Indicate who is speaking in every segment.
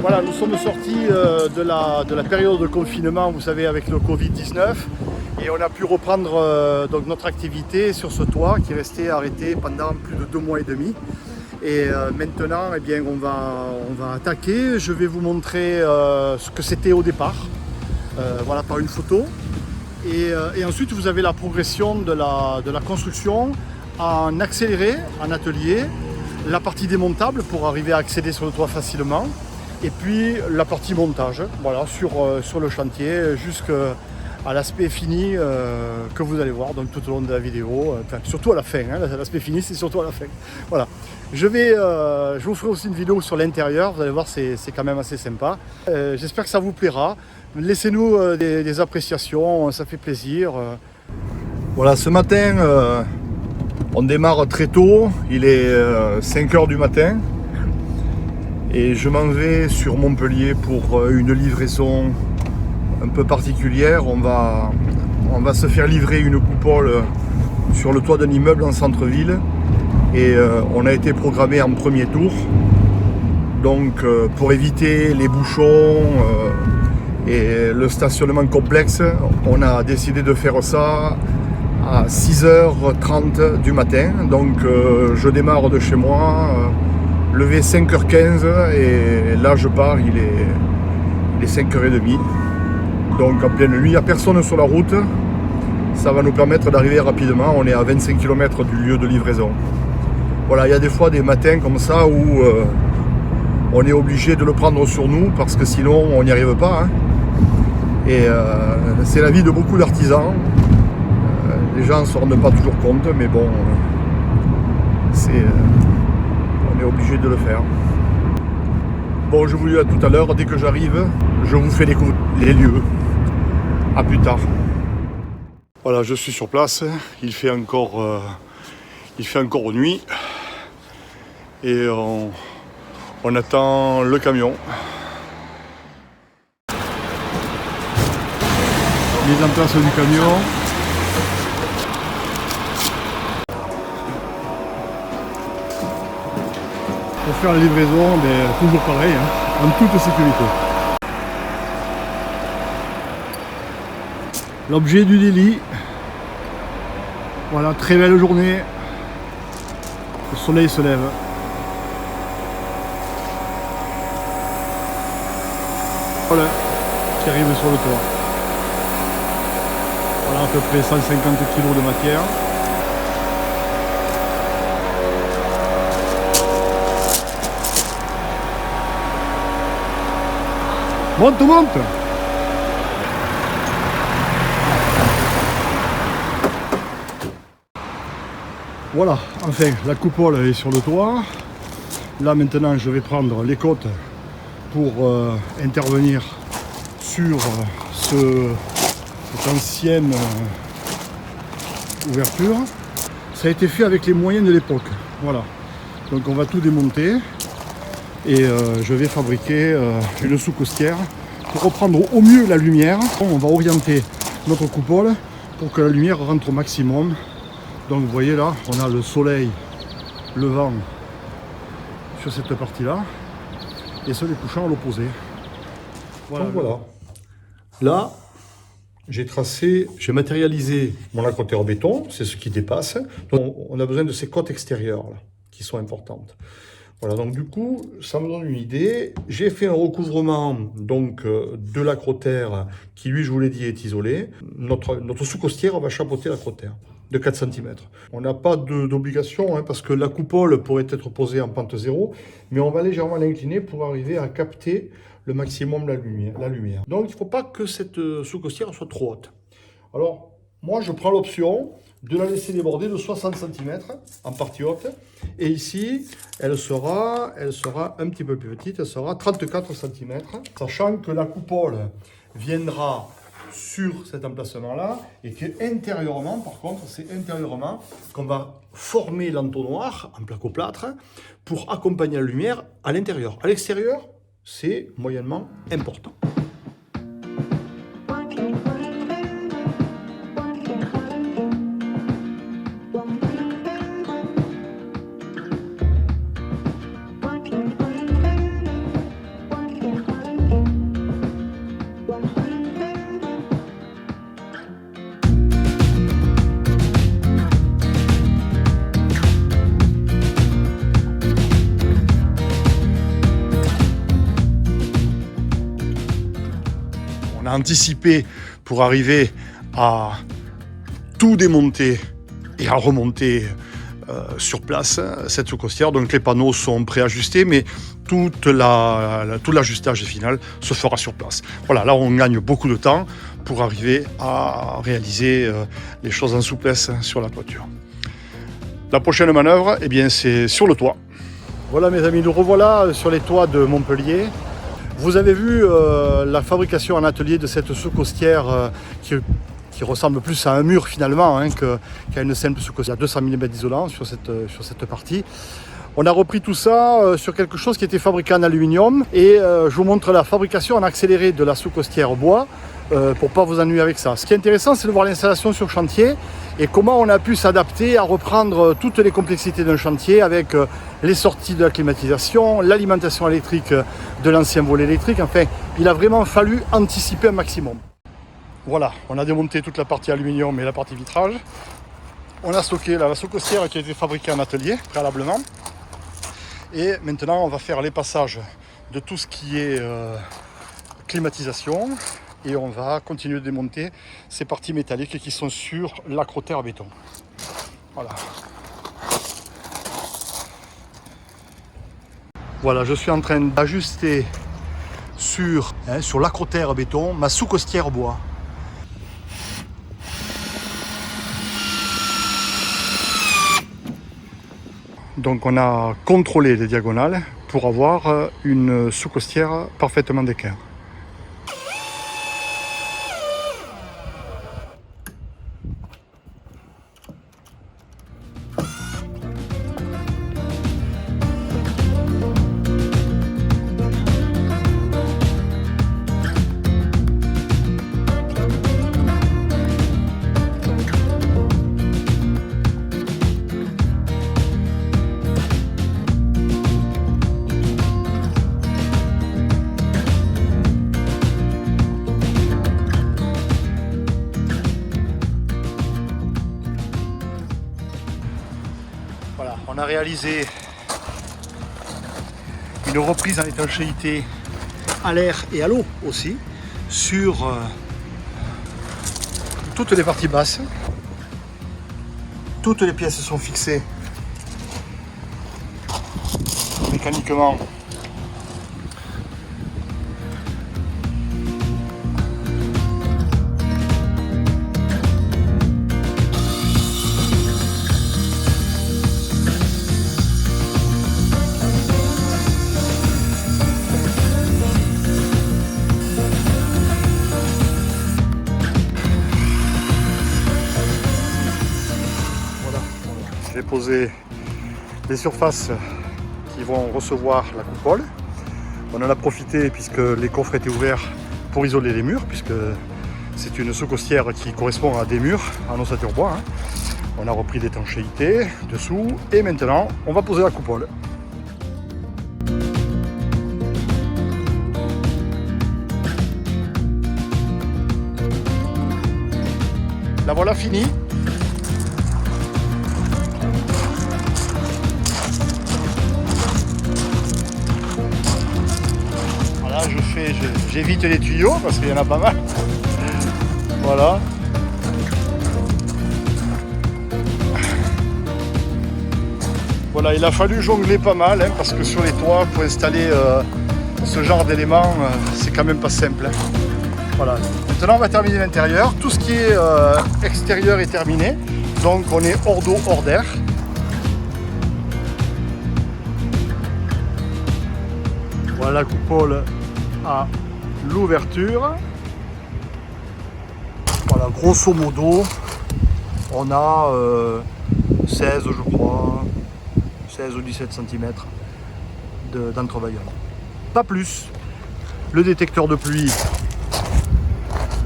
Speaker 1: Voilà, nous sommes sortis de la période de confinement, vous savez, avec le Covid-19, et on a pu reprendre donc notre activité sur ce toit qui est resté arrêté pendant plus de 2 mois et demi. Et maintenant, eh bien, on va attaquer. Je vais vous montrer ce que c'était au départ, voilà, par une photo. Et ensuite, vous avez la progression de la construction en accéléré, en atelier, la partie démontable pour arriver à accéder sur le toit facilement. Et puis la partie montage, voilà, sur le chantier jusqu'à l'aspect fini que vous allez voir donc, tout au long de la vidéo, enfin, surtout à la fin, hein, l'aspect fini c'est surtout à la fin. Voilà. Je vous ferai aussi une vidéo sur l'intérieur, vous allez voir c'est quand même assez sympa. J'espère que ça vous plaira, laissez-nous des appréciations, ça fait plaisir. Voilà, ce matin on démarre très tôt, il est 5 h du matin. Et je m'en vais sur Montpellier pour une livraison un peu particulière. On va se faire livrer une coupole sur le toit d'un immeuble en centre-ville. Et on a été programmé en premier tour. Donc pour éviter les bouchons et le stationnement complexe, on a décidé de faire ça à 6h30 du matin. Donc je démarre de chez moi. Levé 5h15 et là je pars, il est 5h30. Donc en pleine nuit, il n'y a personne sur la route. Ça va nous permettre d'arriver rapidement. On est à 25 km du lieu de livraison. Voilà, il y a des fois des matins comme ça où on est obligé de le prendre sur nous parce que sinon on n'y arrive pas. Hein. Et c'est la vie de beaucoup d'artisans. Les gens ne se rendent pas toujours compte, mais bon, on est obligé de le faire. Bon, je vous dis à tout à l'heure, dès que j'arrive, je vous fais découvrir les lieux. A plus tard. Voilà, je suis sur place, il fait encore nuit et on attend le camion. Mise en place du camion. Pour faire la livraison, mais toujours pareil, hein, en toute sécurité. L'objet du délit. Voilà, très belle journée. Le soleil se lève. Voilà, qui arrive sur le toit. Voilà, à peu près 150 kg de matière. Monte, monte! Voilà, enfin, la coupole est sur le toit. Là, maintenant, je vais prendre les côtes pour intervenir sur cette ancienne ouverture. Ça a été fait avec les moyens de l'époque. Voilà. Donc, on va tout démonter. Et je vais fabriquer une sous-costière pour reprendre au mieux la lumière. On va orienter notre coupole pour que la lumière rentre au maximum. Donc vous voyez là, on a le soleil levant sur cette partie-là et se couchant à l'opposé. Voilà, voilà. Là, j'ai matérialisé mon accroteur béton, c'est ce qui dépasse. Donc, on a besoin de ces côtes extérieures là, qui sont importantes. Voilà, donc du coup, ça me donne une idée. J'ai fait un recouvrement donc de l'accroteur qui, lui, je vous l'ai dit, est isolé. Notre sous-costière va chapeauter l'accroteur de 4 cm. On n'a pas d'obligation, hein, parce que la coupole pourrait être posée en pente zéro, mais on va légèrement l'incliner pour arriver à capter le maximum la lumière. Donc, il ne faut pas que cette sous-costière soit trop haute. Alors, moi, je prends l'option de la laisser déborder de 60 cm en partie haute. Et ici, elle sera un petit peu plus petite, elle sera 34 cm, sachant que la coupole viendra sur cet emplacement-là et qu'intérieurement, par contre, c'est intérieurement qu'on va former l'entonnoir en placo-plâtre pour accompagner la lumière à l'intérieur. À l'extérieur, c'est moyennement important. anticipé pour arriver à tout démonter et à remonter sur place cette sous-costière. Donc les panneaux sont préajustés, mais tout l'ajustage final se fera sur place. Voilà, là on gagne beaucoup de temps pour arriver à réaliser les choses en souplesse sur la toiture. La prochaine manœuvre, eh bien, c'est sur le toit. Voilà mes amis, nous revoilà sur les toits de Montpellier. Vous avez vu la fabrication en atelier de cette sous-costière qui ressemble plus à un mur finalement qu'à une simple sous-costière. 200 mm d'isolant sur cette partie. On a repris tout ça sur quelque chose qui était fabriqué en aluminium et je vous montre la fabrication en accéléré de la sous-costière bois pour pas vous ennuyer avec ça. Ce qui est intéressant, c'est de voir l'installation sur chantier et comment on a pu s'adapter à reprendre toutes les complexités d'un chantier avec les sorties de la climatisation, l'alimentation électrique de l'ancien volet électrique. Enfin, il a vraiment fallu anticiper un maximum. Voilà, on a démonté toute la partie aluminium et la partie vitrage. On a stocké la sous-costière qui a été fabriquée en atelier préalablement. Et maintenant, on va faire les passages de tout ce qui est climatisation. Et on va continuer de démonter ces parties métalliques qui sont sur l'accroteur béton. Voilà. Voilà, je suis en train d'ajuster sur l'accroteur béton ma sous-costière bois. Donc on a contrôlé les diagonales pour avoir une sous-costière parfaitement d'équerre. Voilà, on a réalisé une reprise en étanchéité à l'air et à l'eau aussi sur toutes les parties basses. Toutes les pièces sont fixées mécaniquement . J'ai posé les surfaces qui vont recevoir la coupole. On en a profité puisque les coffres étaient ouverts pour isoler les murs, puisque c'est une sous-costière qui correspond à des murs en ossature bois. On a repris l'étanchéité dessous et maintenant on va poser la coupole. La voilà finie. J'évite les tuyaux parce qu'il y en a pas mal. Voilà. Voilà, il a fallu jongler pas mal parce que sur les toits, pour installer ce genre d'éléments, c'est quand même pas simple. Voilà. Maintenant, on va terminer l'intérieur. Tout ce qui est extérieur est terminé. Donc, on est hors d'eau, hors d'air. Voilà la coupole à l'ouverture. Voilà, grosso modo, on a 16, je crois, 16 ou 17 cm d'entrebâillement. Pas plus. Le détecteur de pluie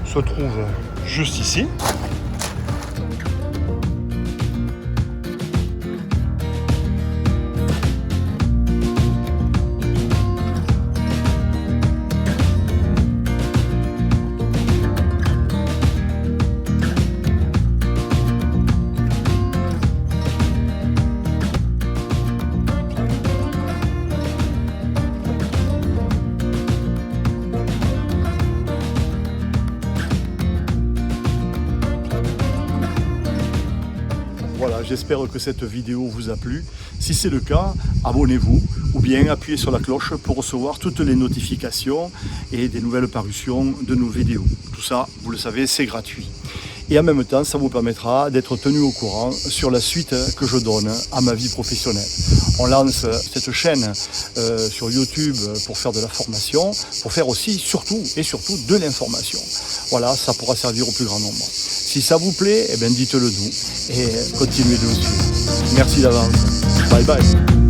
Speaker 1: se trouve juste ici. j'espère que cette vidéo vous a plu. Si c'est le cas, abonnez-vous ou bien appuyez sur la cloche pour recevoir toutes les notifications et des nouvelles parutions de nos vidéos. Tout ça, vous le savez, c'est gratuit. Et en même temps, ça vous permettra d'être tenu au courant sur la suite que je donne à ma vie professionnelle. On lance cette chaîne sur YouTube pour faire de la formation, pour faire aussi, surtout de l'information. Voilà, ça pourra servir au plus grand nombre. Si ça vous plaît, eh bien dites-le nous et continuez de nous suivre. Merci d'avance. Bye bye.